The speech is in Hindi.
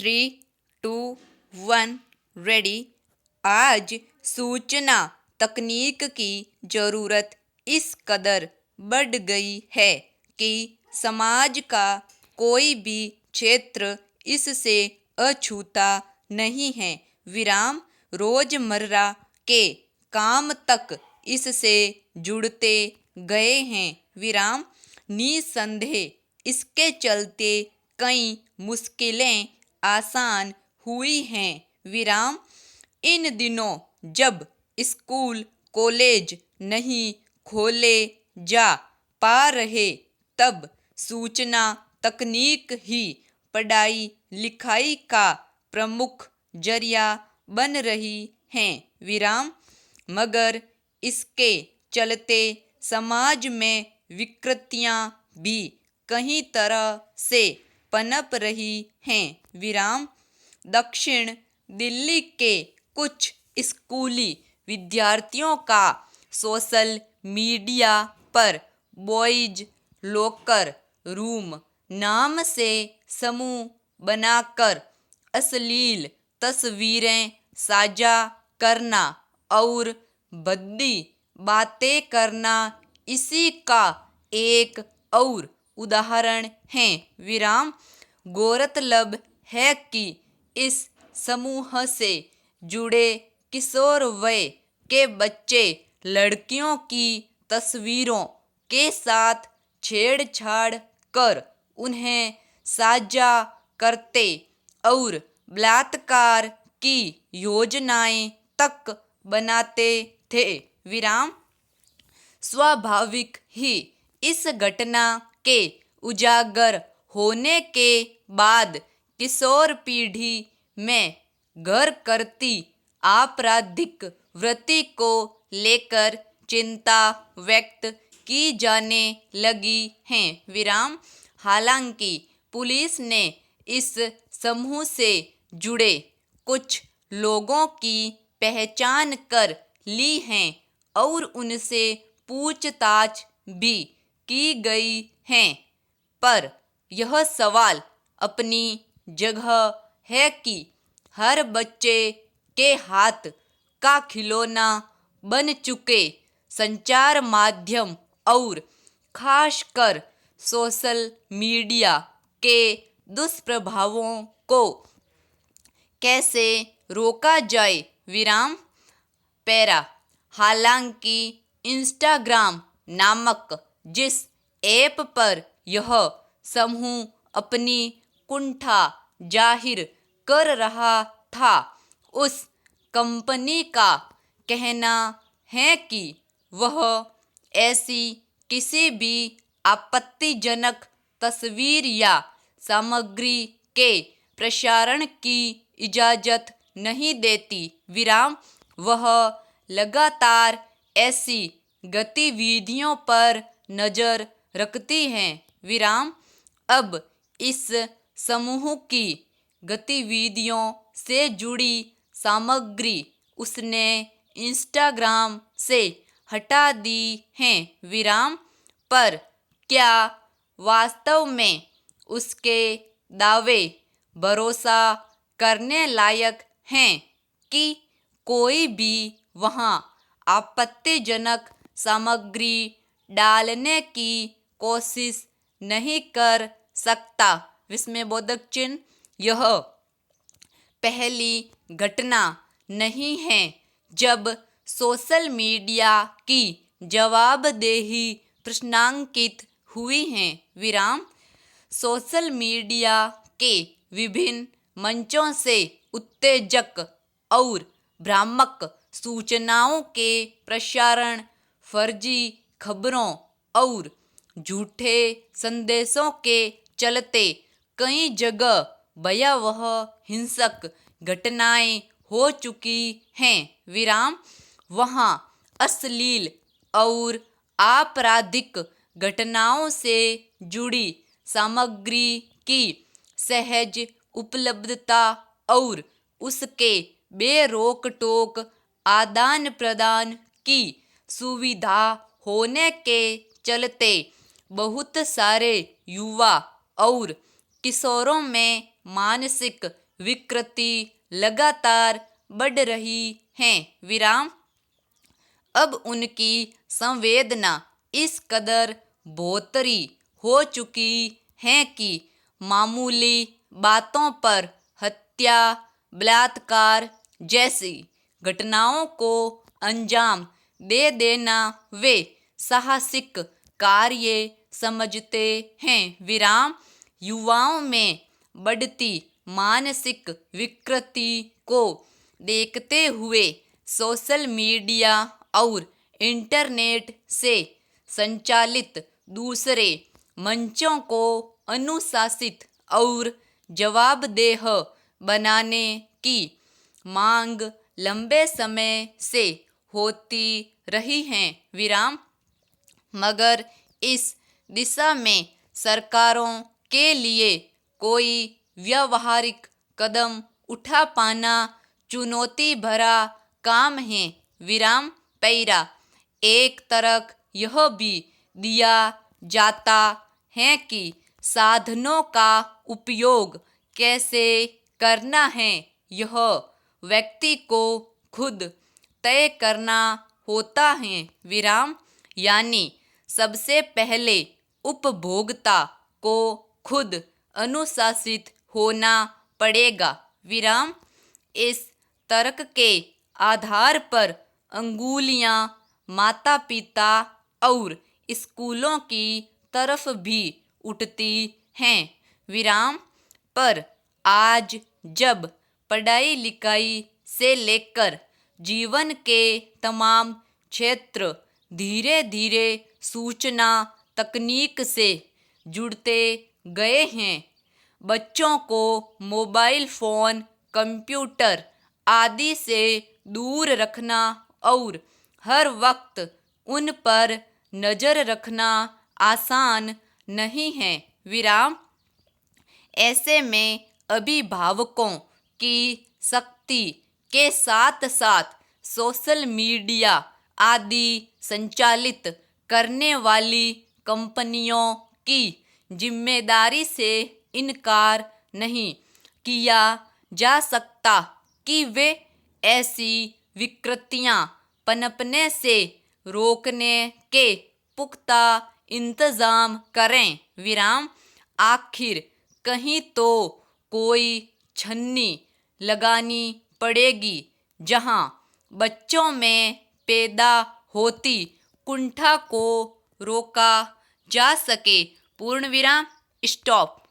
3, 2, 1 रेडी। आज सूचना तकनीक की ज़रूरत इस कदर बढ़ गई है कि समाज का कोई भी क्षेत्र इससे अछूता नहीं है। विराम रोजमर्रा के काम तक इससे जुड़ते गए हैं। विराम निसंदेह इसके चलते कई मुश्किलें आसान हुई हैं। विराम इन दिनों जब स्कूल कॉलेज नहीं खोले जा पा रहे तब सूचना तकनीक ही पढ़ाई लिखाई का प्रमुख जरिया बन रही है। विराम मगर इसके चलते समाज में विकृतियां भी कई तरह से पनप रही हैं। विराम दक्षिण दिल्ली के कुछ स्कूली विद्यार्थियों का सोशल मीडिया पर बॉयज लॉकर रूम नाम से समूह बनाकर अश्लील तस्वीरें साझा करना और भद्दी बातें करना इसी का एक और उदाहरण है। विराम गौरतलब है कि इस समूह से जुड़े किशोर वय के बच्चे लड़कियों की तस्वीरों के साथ छेड़छाड़ कर उन्हें साझा करते और बलात्कार की योजनाएं तक बनाते थे। विराम स्वाभाविक ही इस घटना के उजागर होने के बाद किशोर पीढ़ी में घर करती आपराधिक वृत्ति को लेकर चिंता व्यक्त की जाने लगी है। विराम हालांकि पुलिस ने इस समूह से जुड़े कुछ लोगों की पहचान कर ली है और उनसे पूछताछ भी की गई है, पर यह सवाल अपनी जगह है कि हर बच्चे के हाथ का खिलौना बन चुके संचार माध्यम और खासकर सोशल मीडिया के दुष्प्रभावों को कैसे रोका जाए। विराम पैरा हालांकि इंस्टाग्राम नामक जिस ऐप पर यह समूह अपनी कुंठा जाहिर कर रहा था उस कंपनी का कहना है कि वह ऐसी किसी भी आपत्तिजनक तस्वीर या सामग्री के प्रसारण की इजाज़त नहीं देती। विराम वह लगातार ऐसी गतिविधियों पर नज़र रखती हैं। विराम अब इस समूह की गतिविधियों से जुड़ी सामग्री उसने इंस्टाग्राम से हटा दी है। विराम पर क्या वास्तव में उसके दावे भरोसा करने लायक हैं कि कोई भी वहां आपत्तिजनक सामग्री डालने की कोशिश नहीं कर सकता। विस्मयबोधक चिन्ह यह पहली घटना नहीं है जब सोशल मीडिया की जवाबदेही प्रश्नांकित हुई है। विराम सोशल मीडिया के विभिन्न मंचों से उत्तेजक और भ्रामक सूचनाओं के प्रसारण, फर्जी खबरों और झूठे संदेशों के चलते कई जगह भयावह हिंसक घटनाएं हो चुकी हैं। विराम वहां अश्लील और आपराधिक घटनाओं से जुड़ी सामग्री की सहज उपलब्धता और उसके बेरोक टोक आदान प्रदान की सुविधा होने के चलते बहुत सारे युवा और किशोरों में मानसिक विकृति लगातार बढ़ रही हैं। विराम। अब उनकी संवेदना इस कदर भोतरी हो चुकी है कि मामूली बातों पर हत्या, बलात्कार जैसी घटनाओं को अंजाम दे देना वे साहसिक कार्य समझते हैं। विराम। युवाओं में बढ़ती मानसिक विकृति को देखते हुए सोशल मीडिया और इंटरनेट से संचालित दूसरे मंचों को अनुशासित और जवाबदेह बनाने की मांग लंबे समय से होती रही है। विराम। मगर इस दिशा में सरकारों के लिए कोई व्यावहारिक कदम उठा पाना चुनौती भरा काम है। विराम। पैरा। एक तर्क यह भी दिया जाता है कि साधनों का उपयोग कैसे करना है यह व्यक्ति को खुद तय करना होता है। विराम। यानी सबसे पहले उपभोक्ता को खुद अनुशासित होना पड़ेगा। विराम। इस तर्क के आधार पर अंगुलियां माता पिता और स्कूलों की तरफ भी उठती हैं। विराम। पर आज जब पढ़ाई लिखाई से लेकर जीवन के तमाम क्षेत्र धीरे धीरे सूचना तकनीक से जुड़ते गए हैं, बच्चों को मोबाइल फ़ोन, कंप्यूटर आदि से दूर रखना और हर वक्त उन पर नज़र रखना आसान नहीं है। विराम। ऐसे में अभिभावकों की शक्ति के साथ साथ सोशल मीडिया आदि संचालित करने वाली कंपनियों की जिम्मेदारी से इनकार नहीं किया जा सकता कि वे ऐसी विकृतियां पनपने से रोकने के पुख्ता इंतजाम करें। विराम। आखिर कहीं तो कोई छन्नी लगानी पड़ेगी जहां बच्चों में पैदा होती कुंठा को रोका जा सके। पूर्ण विराम। स्टॉप।